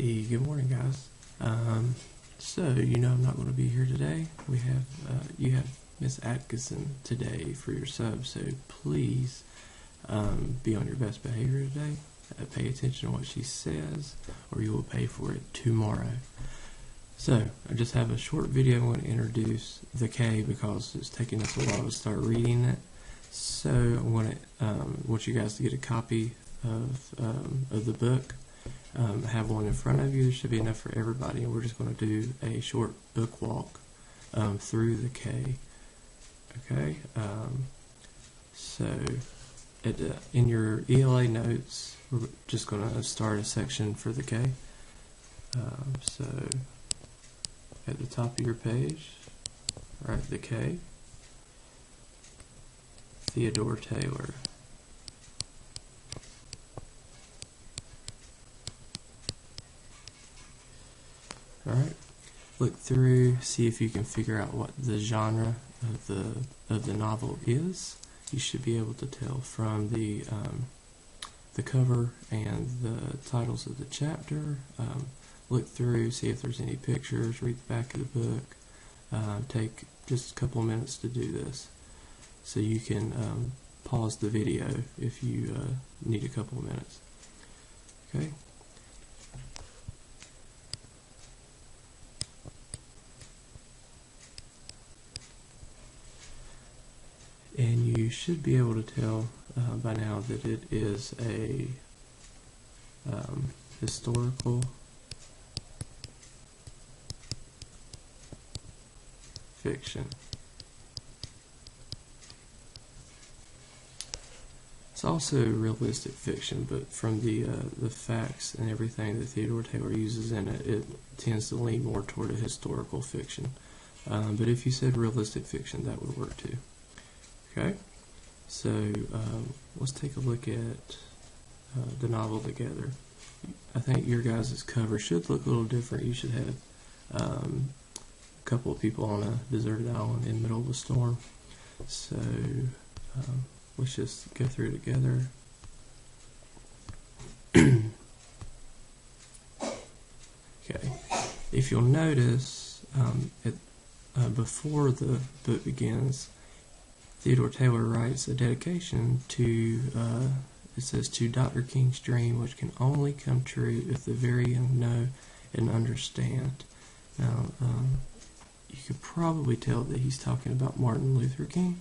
Hey, good morning, guys. So I'm not going to be here today. We have you have Miss Atkinson today for your sub. So please be on your best behavior today. Pay attention to what she says, or you will pay for it tomorrow. So I just have a short video. I want to introduce the K because it's taking us a while to start reading it. So I want you guys to get a copy of the book. Have one in front of you. There should be enough for everybody, and we're just going to do a short book walk through the K. Okay. So in your ELA notes, we're just going to start a section for the K. So at the top of your page, write the K. Theodore Taylor. Alright, look through, see if you can figure out what the genre of the novel is. You should be able to tell from the cover and the titles of the chapter. Look through, see if there's any pictures, read the back of the book. Take just a couple minutes to do this. So you can pause the video if you need a couple of minutes. Okay. And you should be able to tell by now that it is a historical fiction. It's also realistic fiction, but from the facts and everything that Theodore Taylor uses in it, it tends to lean more toward a historical fiction. But if you said realistic fiction, that would work too. Okay, so let's take a look at the novel together. I think your guys' cover should look a little different. You should have a couple of people on a deserted island in the middle of a storm. So let's just go through it together. Okay, if you'll notice, before the book begins, Theodore Taylor writes a dedication to, it says, to Dr. King's dream, which can only come true if the very young know and understand. Now, you could probably tell that he's talking about Martin Luther King.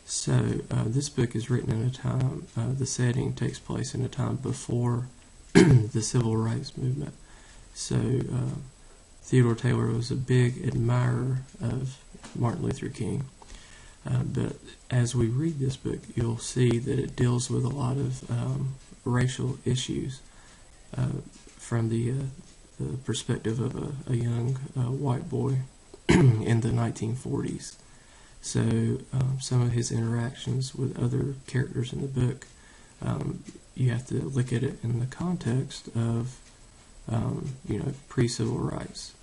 So, this book is written in a time, the setting takes place in a time before the Civil Rights Movement. So, Theodore Taylor was a big admirer of Martin Luther King. But as we read this book, you'll see that it deals with a lot of racial issues from the perspective of a young white boy in the 1940s. So some of his interactions with other characters in the book, you have to look at it in the context of pre-civil rights.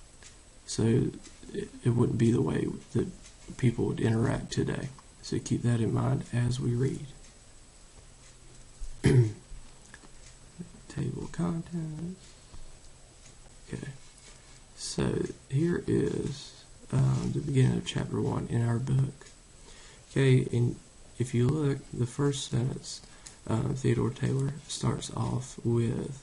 So it wouldn't be the way that people would interact today. So keep that in mind as we read. Table of contents. Okay. So here is the beginning of chapter 1 in our book. Okay, and if you look, the first sentence, Theodore Taylor starts off with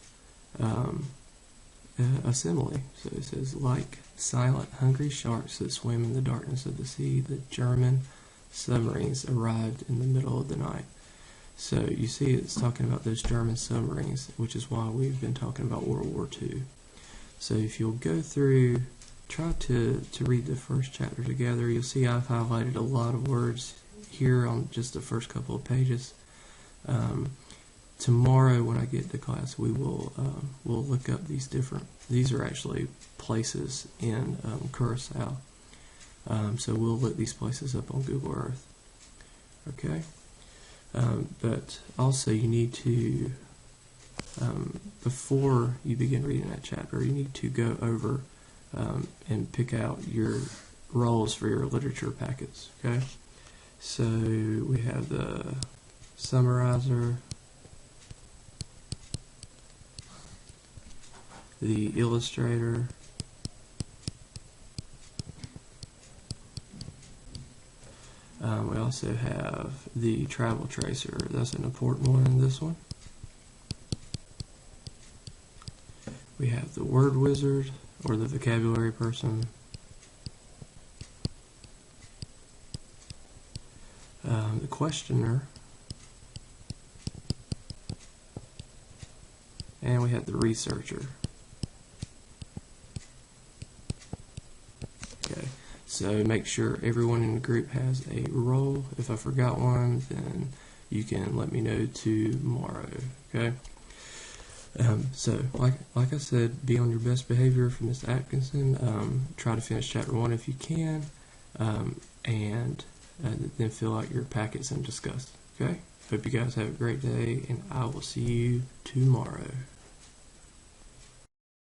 a simile. So it says, like silent, hungry sharks that swim in the darkness of the sea, the German submarines arrived in the middle of the night. So you see it's talking about those German submarines, which is why we've been talking about World War II. So if you'll go through, try to read the first chapter together, you'll see I've highlighted a lot of words here on just the first couple of pages. Tomorrow when I get to class, we will we'll look up these are actually places in Curacao. So we'll look these places up on Google Earth. Okay? But also you need to, before you begin reading that chapter, you need to go over and pick out your roles for your literature packets. Okay? So we have the summarizer, the illustrator, we also have the travel tracer. That's an important one in this one. We have the word wizard, or the vocabulary person, the questioner, and we have the researcher. Okay, so make sure everyone in the group has a role. If I forgot one, then you can let me know tomorrow. Okay. So, like I said, be on your best behavior for Ms. Atkinson. Try to finish chapter 1 if you can, and then fill out your packets and discuss. Okay? Hope you guys have a great day, and I will see you tomorrow.